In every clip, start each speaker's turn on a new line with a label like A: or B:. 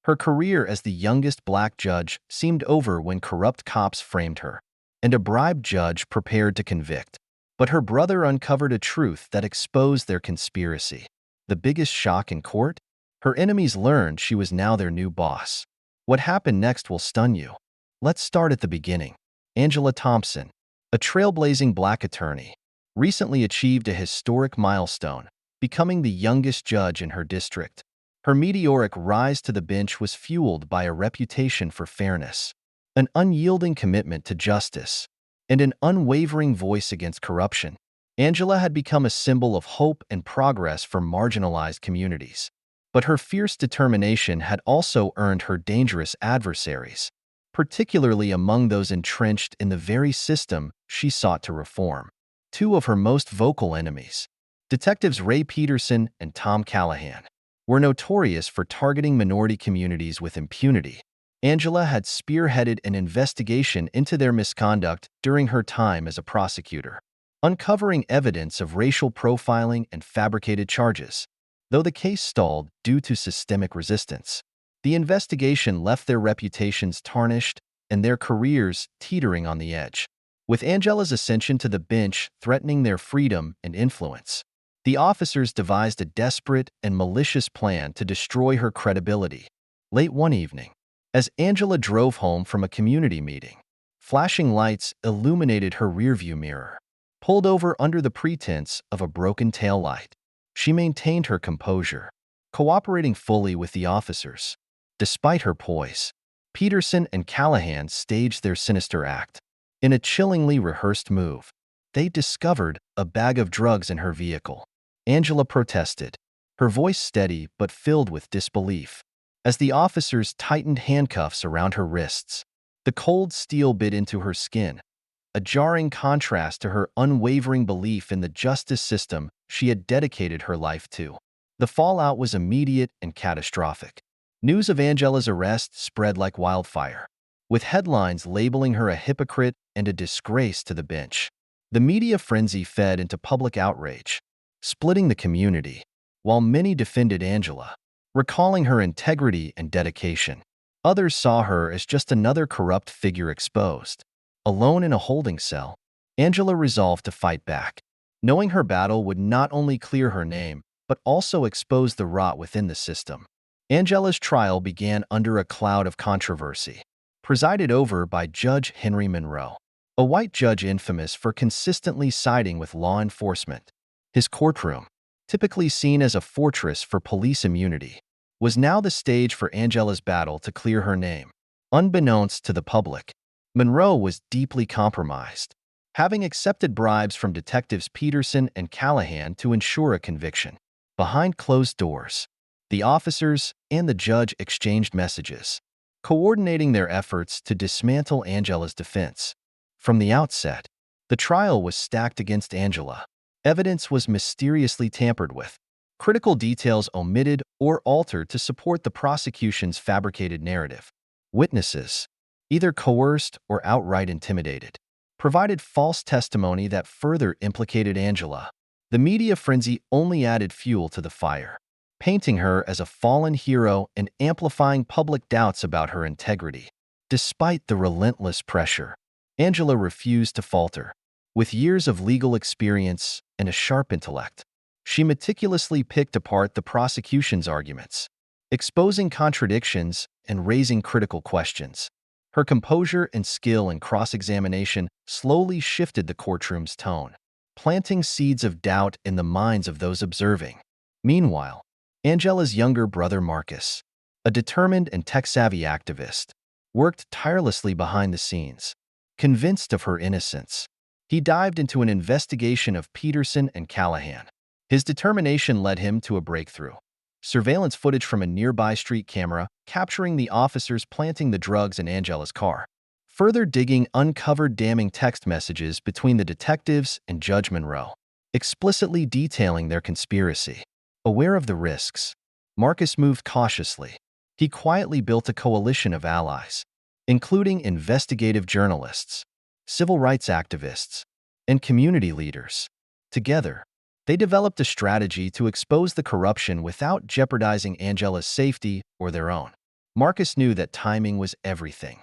A: Her career as the youngest black judge seemed over when corrupt cops framed her, and a bribed judge prepared to convict. But her brother uncovered a truth that exposed their conspiracy. The biggest shock in court? Her enemies learned she was now their new boss. What happened next will stun you. Let's start at the beginning. Angela Thompson, a trailblazing black attorney, recently achieved a historic milestone, becoming the youngest judge in her district. Her meteoric rise to the bench was fueled by a reputation for fairness, an unyielding commitment to justice, and an unwavering voice against corruption. Angela had become a symbol of hope and progress for marginalized communities. But her fierce determination had also earned her dangerous adversaries, particularly among those entrenched in the very system she sought to reform. Two of her most vocal enemies, Detectives Ray Peterson and Tom Callahan, were notorious for targeting minority communities with impunity. Angela had spearheaded an investigation into their misconduct during her time as a prosecutor, uncovering evidence of racial profiling and fabricated charges. Though the case stalled due to systemic resistance, the investigation left their reputations tarnished and their careers teetering on the edge. With Angela's ascension to the bench threatening their freedom and influence, the officers devised a desperate and malicious plan to destroy her credibility. Late one evening, as Angela drove home from a community meeting, flashing lights illuminated her rearview mirror. Pulled over under the pretense of a broken taillight, she maintained her composure, cooperating fully with the officers. Despite her poise, Peterson and Callahan staged their sinister act. In a chillingly rehearsed move, they discovered a bag of drugs in her vehicle. Angela protested, her voice steady but filled with disbelief. As the officers tightened handcuffs around her wrists, the cold steel bit into her skin, a jarring contrast to her unwavering belief in the justice system she had dedicated her life to. The fallout was immediate and catastrophic. News of Angela's arrest spread like wildfire, with headlines labeling her a hypocrite and a disgrace to the bench. The media frenzy fed into public outrage, splitting the community, while many defended Angela, recalling her integrity and dedication. Others saw her as just another corrupt figure exposed. Alone in a holding cell, Angela resolved to fight back, knowing her battle would not only clear her name, but also expose the rot within the system. Angela's trial began under a cloud of controversy, presided over by Judge Henry Monroe, a white judge infamous for consistently siding with law enforcement. His courtroom, typically seen as a fortress for police immunity, was now the stage for Angela's battle to clear her name. Unbeknownst to the public, Monroe was deeply compromised, having accepted bribes from detectives Peterson and Callahan to ensure a conviction. Behind closed doors, the officers and the judge exchanged messages, coordinating their efforts to dismantle Angela's defense. From the outset, the trial was stacked against Angela. Evidence was mysteriously tampered with, critical details omitted or altered to support the prosecution's fabricated narrative. Witnesses, either coerced or outright intimidated, provided false testimony that further implicated Angela. The media frenzy only added fuel to the fire, painting her as a fallen hero and amplifying public doubts about her integrity. Despite the relentless pressure, Angela refused to falter. With years of legal experience and a sharp intellect, she meticulously picked apart the prosecution's arguments, exposing contradictions and raising critical questions. Her composure and skill in cross-examination slowly shifted the courtroom's tone, planting seeds of doubt in the minds of those observing. Meanwhile, Angela's younger brother Marcus, a determined and tech-savvy activist, worked tirelessly behind the scenes. Convinced of her innocence, he dived into an investigation of Peterson and Callahan. His determination led him to a breakthrough. Surveillance footage from a nearby street camera capturing the officers planting the drugs in Angela's car. Further digging uncovered damning text messages between the detectives and Judge Monroe, explicitly detailing their conspiracy. Aware of the risks, Marcus moved cautiously. He quietly built a coalition of allies, including investigative journalists, civil rights activists, and community leaders. Together, they developed a strategy to expose the corruption without jeopardizing Angela's safety or their own. Marcus knew that timing was everything.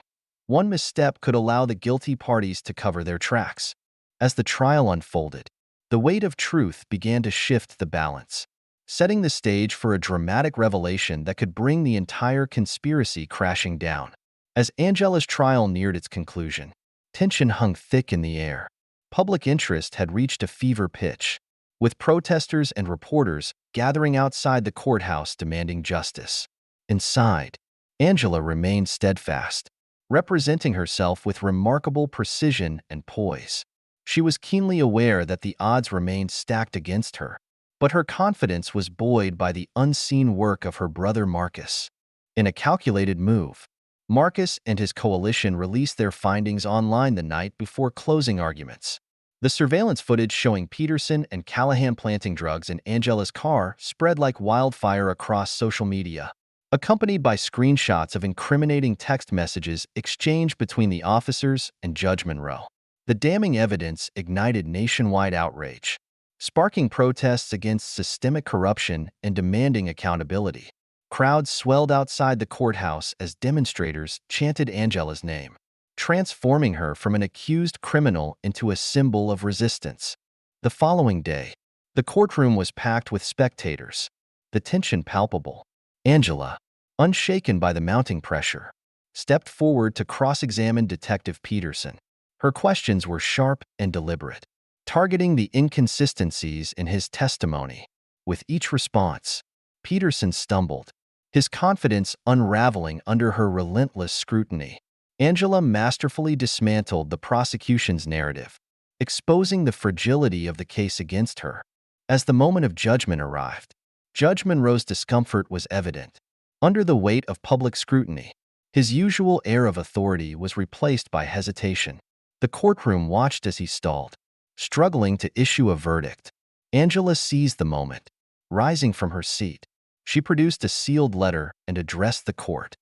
A: One misstep could allow the guilty parties to cover their tracks. As the trial unfolded, the weight of truth began to shift the balance, setting the stage for a dramatic revelation that could bring the entire conspiracy crashing down. As Angela's trial neared its conclusion, tension hung thick in the air. Public interest had reached a fever pitch, with protesters and reporters gathering outside the courthouse demanding justice. Inside, Angela remained steadfast, representing herself with remarkable precision and poise. She was keenly aware that the odds remained stacked against her, but her confidence was buoyed by the unseen work of her brother Marcus. In a calculated move, Marcus and his coalition released their findings online the night before closing arguments. The surveillance footage showing Peterson and Callahan planting drugs in Angela's car spread like wildfire across social media, accompanied by screenshots of incriminating text messages exchanged between the officers and Judge Monroe. The damning evidence ignited nationwide outrage, sparking protests against systemic corruption and demanding accountability. Crowds swelled outside the courthouse as demonstrators chanted Angela's name, transforming her from an accused criminal into a symbol of resistance. The following day, the courtroom was packed with spectators, the tension palpable. Angela, unshaken by the mounting pressure, stepped forward to cross-examine Detective Peterson. Her questions were sharp and deliberate, targeting the inconsistencies in his testimony. With each response, Peterson stumbled, his confidence unraveling under her relentless scrutiny. Angela masterfully dismantled the prosecution's narrative, exposing the fragility of the case against her. As the moment of judgment arrived, Judge Monroe's discomfort was evident. Under the weight of public scrutiny, his usual air of authority was replaced by hesitation. The courtroom watched as he stalled, struggling to issue a verdict. Angela seized the moment. Rising from her seat, she produced a sealed letter and addressed the court.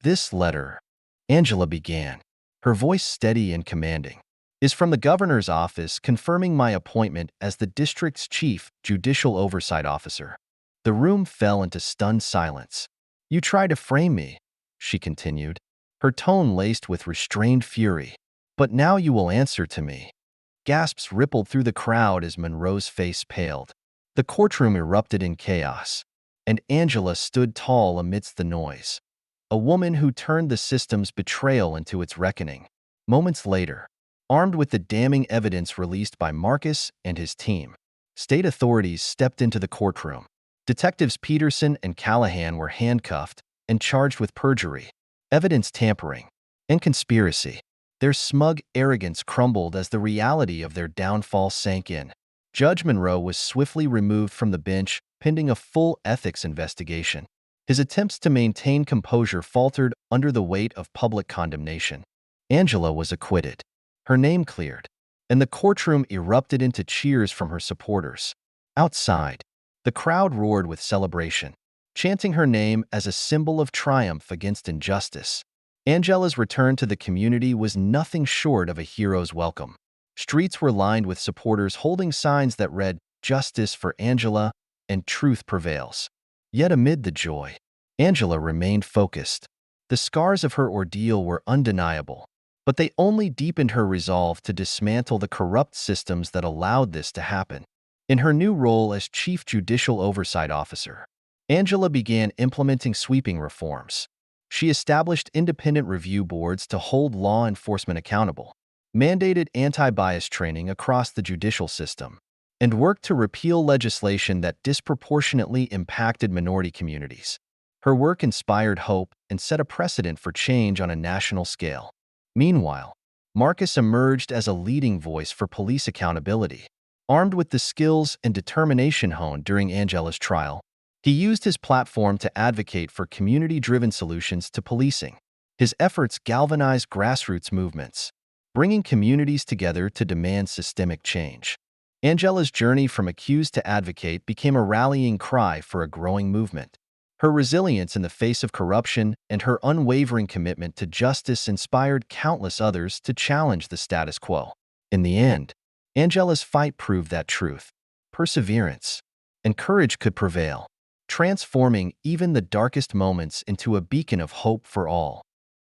A: "This letter," Angela began, her voice steady and commanding, "is from the governor's office confirming my appointment as the district's chief judicial oversight officer." The room fell into stunned silence. "You try to frame me," she continued, her tone laced with restrained fury. "But now you will answer to me." Gasps rippled through the crowd as Monroe's face paled. The courtroom erupted in chaos, and Angela stood tall amidst the noise, a woman who turned the system's betrayal into its reckoning. Moments later, armed with the damning evidence released by Marcus and his team, state authorities stepped into the courtroom. Detectives Peterson and Callahan were handcuffed and charged with perjury, evidence tampering, and conspiracy. Their smug arrogance crumbled as the reality of their downfall sank in. Judge Monroe was swiftly removed from the bench, pending a full ethics investigation. His attempts to maintain composure faltered under the weight of public condemnation. Angela was acquitted, her name cleared, and the courtroom erupted into cheers from her supporters. Outside, the crowd roared with celebration, chanting her name as a symbol of triumph against injustice. Angela's return to the community was nothing short of a hero's welcome. Streets were lined with supporters holding signs that read, "Justice for Angela," and "Truth prevails." Yet amid the joy, Angela remained focused. The scars of her ordeal were undeniable, but they only deepened her resolve to dismantle the corrupt systems that allowed this to happen. In her new role as Chief Judicial Oversight Officer, Angela began implementing sweeping reforms. She established independent review boards to hold law enforcement accountable, mandated anti-bias training across the judicial system, and worked to repeal legislation that disproportionately impacted minority communities. Her work inspired hope and set a precedent for change on a national scale. Meanwhile, Marcus emerged as a leading voice for police accountability. Armed with the skills and determination honed during Angela's trial, he used his platform to advocate for community-driven solutions to policing. His efforts galvanized grassroots movements, bringing communities together to demand systemic change. Angela's journey from accused to advocate became a rallying cry for a growing movement. Her resilience in the face of corruption and her unwavering commitment to justice inspired countless others to challenge the status quo. In the end, Angela's fight proved that truth, perseverance, and courage could prevail. transforming even the darkest moments into a beacon of hope for all.